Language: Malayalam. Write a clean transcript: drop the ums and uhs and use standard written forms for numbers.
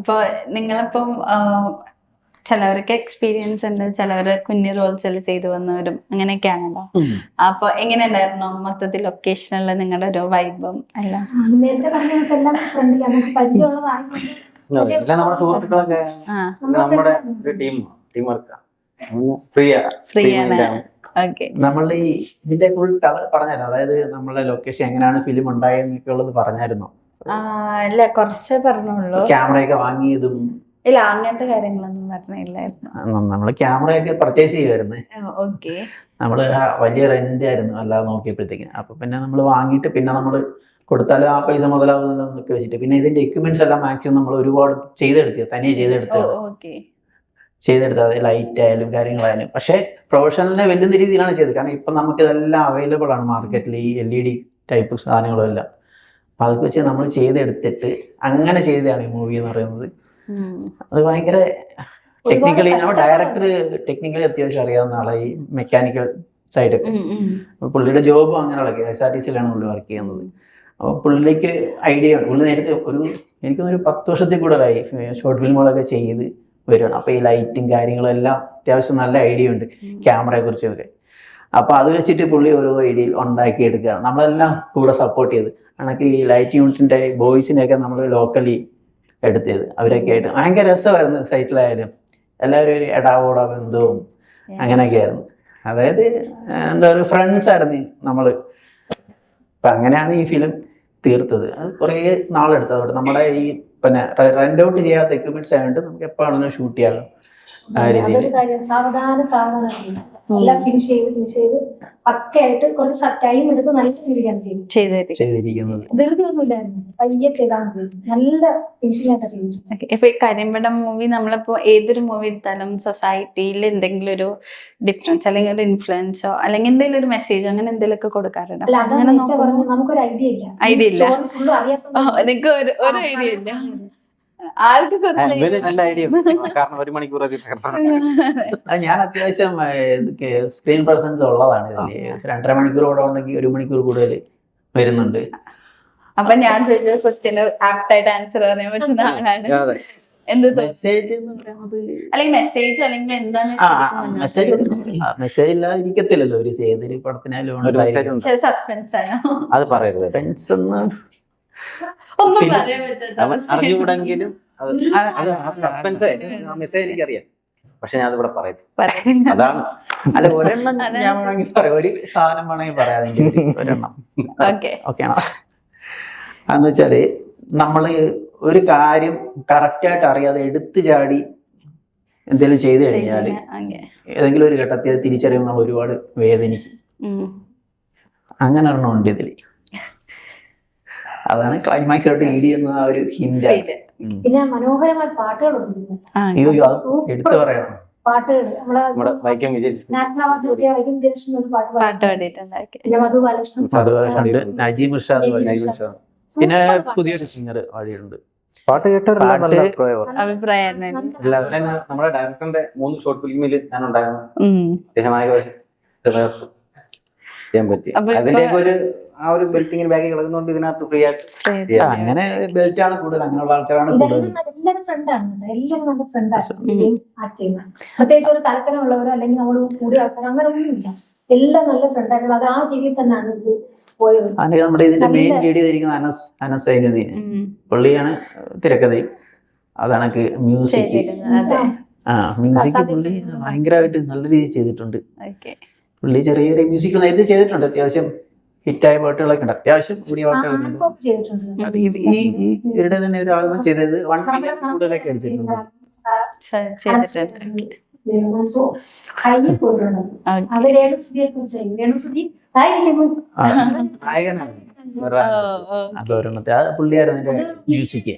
അപ്പൊ നിങ്ങളിപ്പം ചിലവർക്ക് എക്സ്പീരിയൻസ് ഉണ്ട്, ചിലവര് കുഞ്ഞു റോൾസ് എല്ലാം ചെയ്തു വന്നവരും അങ്ങനെയൊക്കെയാണല്ലോ. അപ്പൊ എങ്ങനെ ഉണ്ടായിരുന്നു മൊത്തത്തിൽ ലൊക്കേഷനിൽ നിങ്ങളുടെ ഒരു വൈബും എല്ലാം? നമ്മുടെ സുഹൃത്തുക്കളൊക്കെ നമ്മുടെ ഒരു ടീം വർക്കാണ്. ഫ്രീ ആണ്. നമ്മളുടെ ഈ ഇതിന്റെ ഫുൾ കഥ പറഞ്ഞായിരുന്നു, അതായത് നമ്മളെ ലൊക്കേഷൻ എങ്ങനെയാണ് ഫിലിം ഉണ്ടായെന്നൊക്കെ ഉള്ളത് പറഞ്ഞായിരുന്നു. ഇല്ല, കുറച്ചേ പറഞ്ഞുള്ളൂ. ക്യാമറയൊക്കെ വാങ്ങിയതും ഇല്ല, അങ്ങനത്തെ കാര്യങ്ങളൊന്നും പറഞ്ഞില്ലായിരുന്നു. നമ്മള് ക്യാമറയൊക്കെ പർച്ചേസ് ചെയ്യുമായിരുന്നു. നമ്മള് വലിയ റെന്റ് ആയിരുന്നു അല്ലാതെ നോക്കിയപ്പോഴത്തേക്കിന്. അപ്പൊ പിന്നെ നമ്മൾ വാങ്ങിയിട്ട് പിന്നെ നമ്മള് കൊടുത്താലും ആ പൈസ മുതലാവുന്നൊക്കെ വെച്ചിട്ട് പിന്നെ ഇതിന്റെ എക്യുപ്മെന്റ്സ് എല്ലാം മാക്സിമം നമ്മൾ ഒരുപാട് ചെയ്തെടുക്കുക, തനിയെ ചെയ്തെടുത്തത്. അത് ലൈറ്റ് ആയാലും കാര്യങ്ങളായാലും. പക്ഷെ പ്രൊഫഷണലിനെ വെല്ലുന്ന രീതിയിലാണ് ചെയ്തത്. കാരണം ഇപ്പം നമുക്ക് ഇതെല്ലാം അവൈലബിൾ ആണ് മാർക്കറ്റിൽ, ഈ LED ടൈപ്പ് സാധനങ്ങളും എല്ലാം. അപ്പൊ അതൊക്കെ വെച്ച് നമ്മൾ ചെയ്തെടുത്തിട്ട് അങ്ങനെ ചെയ്തതാണ് ഈ മൂവി എന്ന് പറയുന്നത്. അത് ഭയങ്കര ടെക്നിക്കലി, നമ്മുടെ ഡയറക്ടർ ടെക്നിക്കലി അത്യാവശ്യം അറിയാവുന്ന ആളെ, ഈ മെക്കാനിക്കൽ സൈഡ്. പുള്ളിയുടെ ജോബും അങ്ങനെയുള്ള KSRTCയിലാണ് പുള്ളി വർക്ക് ചെയ്യുന്നത്. അപ്പോൾ പുള്ളിക്ക് ഐഡിയ ഉണ്ട്. പുള്ളി നേരത്തെ എനിക്കൊരു 10 വർഷത്തിൽ കൂടുതലായി ഷോർട്ട് ഫിലിമുകളൊക്കെ ചെയ്ത് വരുവാണ്. അപ്പോൾ ഈ ലൈറ്റും കാര്യങ്ങളും എല്ലാം അത്യാവശ്യം നല്ല ഐഡിയ ഉണ്ട് ക്യാമറയെ കുറിച്ചൊക്കെ. അപ്പോൾ അത് വെച്ചിട്ട് പുള്ളി ഓരോ ഐഡിയ ഉണ്ടാക്കിയെടുക്കുകയാണ്. നമ്മളെല്ലാം കൂടെ സപ്പോർട്ട് ചെയ്ത്. കണക്ക് ഈ ലൈറ്റ് യൂണിറ്റിൻ്റെ ബോയ്സിനെയൊക്കെ നമ്മൾ ലോക്കലി എടുത്തത്. അവരൊക്കെ ആയിട്ട് ഭയങ്കര രസമായിരുന്നു. സൈറ്റിലായാലും എല്ലാവരും ഒരു എടാവോടാ ബന്ധവും അങ്ങനെയൊക്കെ ആയിരുന്നു. അതായത് എന്താ ഒരു ഫ്രണ്ട്സ് ആയിരുന്നു നമ്മള്. അപ്പം അങ്ങനെയാണ് ഈ ഫിലിം തീർത്തത്. അത് കുറേ നാളെടുത്തത്. അവിടെ നമ്മുടെ ഈ പിന്നെ റെന്റ് ഔട്ട് ചെയ്യാത്ത എക്യുപ്മെന്റ്സ് ആയതുകൊണ്ട് നമുക്ക് എപ്പോഴാണെങ്കിലും ഷൂട്ട് ചെയ്യാമല്ലോ. ആ രീതിയിൽ എല്ലാം ഫിനിഷ് ചെയ്ത് പക്കയായിട്ട് കുറച്ച് ടൈം എടുത്ത് നല്ല രീതിയിലാണ് ചെയ്തിരിക്കുന്നത്. ധൃതിയൊന്നുമില്ലായിരുന്നു, പയ്യെ ചെയ്താൽ മതി. നല്ല ഫിനിഷിംഗ് ആയിട്ടാണ് ചെയ്തിട്ടുണ്ട്. ഇപ്പൊ ഈ കരിമ്പടം മൂവി നമ്മളിപ്പോ ഏതൊരു മൂവി എടുത്താലും സൊസൈറ്റിയിൽ എന്തെങ്കിലും ഒരു ഡിഫറൻസ് അല്ലെങ്കിൽ ഒരു ഇൻഫ്ലുവൻസോ അല്ലെങ്കിൽ എന്തെങ്കിലും ഒരു മെസ്സേജോ അങ്ങനെ എന്തെങ്കിലുമൊക്കെ കൊടുക്കാറുണ്ട്? നമുക്കൊരു ഐഡിയ ഇല്ല. എനിക്ക് ഒരു ഐഡിയ ഇല്ല. ആൾക്ക് നല്ല ഐഡിയ. കാരണം 1 മണിക്കൂർ ഞാൻ അത്യാവശ്യം സ്ക്രീൻ പ്രസൻസ് ഉള്ളതാണ് ഇതില്. 2.5 മണിക്കൂർ കൂടെ ഉണ്ടെങ്കിൽ 1 മണിക്കൂർ കൂടുതൽ വരുന്നുണ്ട്. അപ്പൊ ഞാൻ ചോദിച്ച ക്വസ്റ്റ്യന് ആപ്റ്റായിട്ട് ആൻസർ പറയാൻ പറ്റുന്ന ആളാണ്. എന്ത് മെസ്സേജ് എന്ന് പറയുന്നത് അല്ലെങ്കിൽ മെസ്സേജ് അല്ലെങ്കിൽ എന്താണ് മെസ്സേജ് ഇല്ലാതിരിക്കത്തില്ലല്ലോ ഒരു ഏതൊരു പടത്തിനായാലും. സസ്പെൻസ് ആണ്. അത് പറയരുത്. സസ്പെൻസ് അറിഞ്ഞുകൂടെങ്കിലും മെസ്സേജ് എനിക്കറിയാം, പക്ഷെ ഞാൻ അതിവിടെ പറയും. അതാണ്. അല്ല, ഒരെണ്ണം ഞാൻ വേണമെങ്കിൽ പറയാം, ഒരു സാധനം വേണമെങ്കിൽ പറയാം. ഒരെണ്ണം ഓക്കെയാണോ? എന്ന് വെച്ചാല് നമ്മള് ഒരു കാര്യം കറക്റ്റായിട്ട് അറിയാതെ എടുത്തു ചാടി എന്തെങ്കിലും ചെയ്തു കഴിഞ്ഞാൽ ഏതെങ്കിലും ഒരു ഘട്ടത്തിൽ തിരിച്ചറിയുമ്പോൾ നമ്മൾ ഒരുപാട് വേദനിക്കും. അങ്ങനെ ഒരെണ്ണമുണ്ട് ഇതില്. അതാണ് ക്ലൈമാക്സിലോട്ട് ലീഡ് ചെയ്യുന്ന ആ ഒരു ഹിന്റ്. പിന്നെ മനോഹരമായ പാട്ടുകളുണ്ട്. എടുത്തു പറയണം. പാട്ടുകൾ നജീം ഇർഷാദ്, പിന്നെ പുതിയൊരു സിംഗർ വഴിയുണ്ട്. പാട്ട് കേട്ടവരുടെ അഭിപ്രായം. നമ്മുടെ ഡയറക്ടറിന്റെ 3 ഷോർട്ട് ഫിലിമിൽ ഞാൻ ഉണ്ടായിരുന്നു. ചെയ്യാൻ പറ്റി. അതിന്റെയൊക്കെ ഒരു ബെൽറ്റിങ്ങിന് ബാഗ് കിടക്കുന്നോണ്ട് ഇതിനകത്ത് ഫ്രീ ആയിട്ട് അങ്ങനെ ബെൽറ്റ് ആണ് കൂടുതൽ. അങ്ങനെയുള്ള ആൾക്കാരാണ് കൂടുതൽ. എല്ലാവരും ഫ്രണ്ടാണ്, എല്ലാവരും നല്ല ഫ്രണ്ടാണ് ആക്ട് ചെയ്യുന്നത്. പ്രത്യേകിച്ച് ഒരു തലക്കനമുള്ളവരോ അല്ലെങ്കിൽ നമ്മൾ കൂടിയ ആൾക്കാരോ അങ്ങനെ ഒന്നുമില്ല. എല്ലാം നല്ല ഫ്രണ്ടായിട്ടുള്ള അത് ആ രീതിയിൽ തന്നെയാണ് ഇത് പോയത്. നമ്മുടെ ഇതിന്റെ മെയിൻ ലീഡ് ചെയ്തിരിക്കുന്ന അനസ് സൈനുദ്ദീൻ. പുള്ളിയാണ് തിരക്കഥയും. അതാണ് മ്യൂസിക്. മ്യൂസിക് പുള്ളി ഭയങ്കരമായിട്ട് നല്ല രീതിയിൽ ചെയ്തിട്ടുണ്ട്. പുള്ളി ചെറിയ ചെറിയ മ്യൂസിക് നേരത്തെ ചെയ്തിട്ടുണ്ട്. അത്യാവശ്യം ഹിറ്റായ പാട്ടുകളൊക്കെ ഉണ്ട്. അത്യാവശ്യം കൂടിയ പാട്ടുകളൊക്കെ ഇവരുടെ തന്നെ ഒരു ആൽബം ചെയ്തത് 1 മില്യൺ കൂടുതലൊക്കെ അടിച്ചിട്ടുണ്ട്. നായകനാണ്. അതൊരെണ്ണത്തെ പുള്ളിയായിരുന്നു മ്യൂസിക്.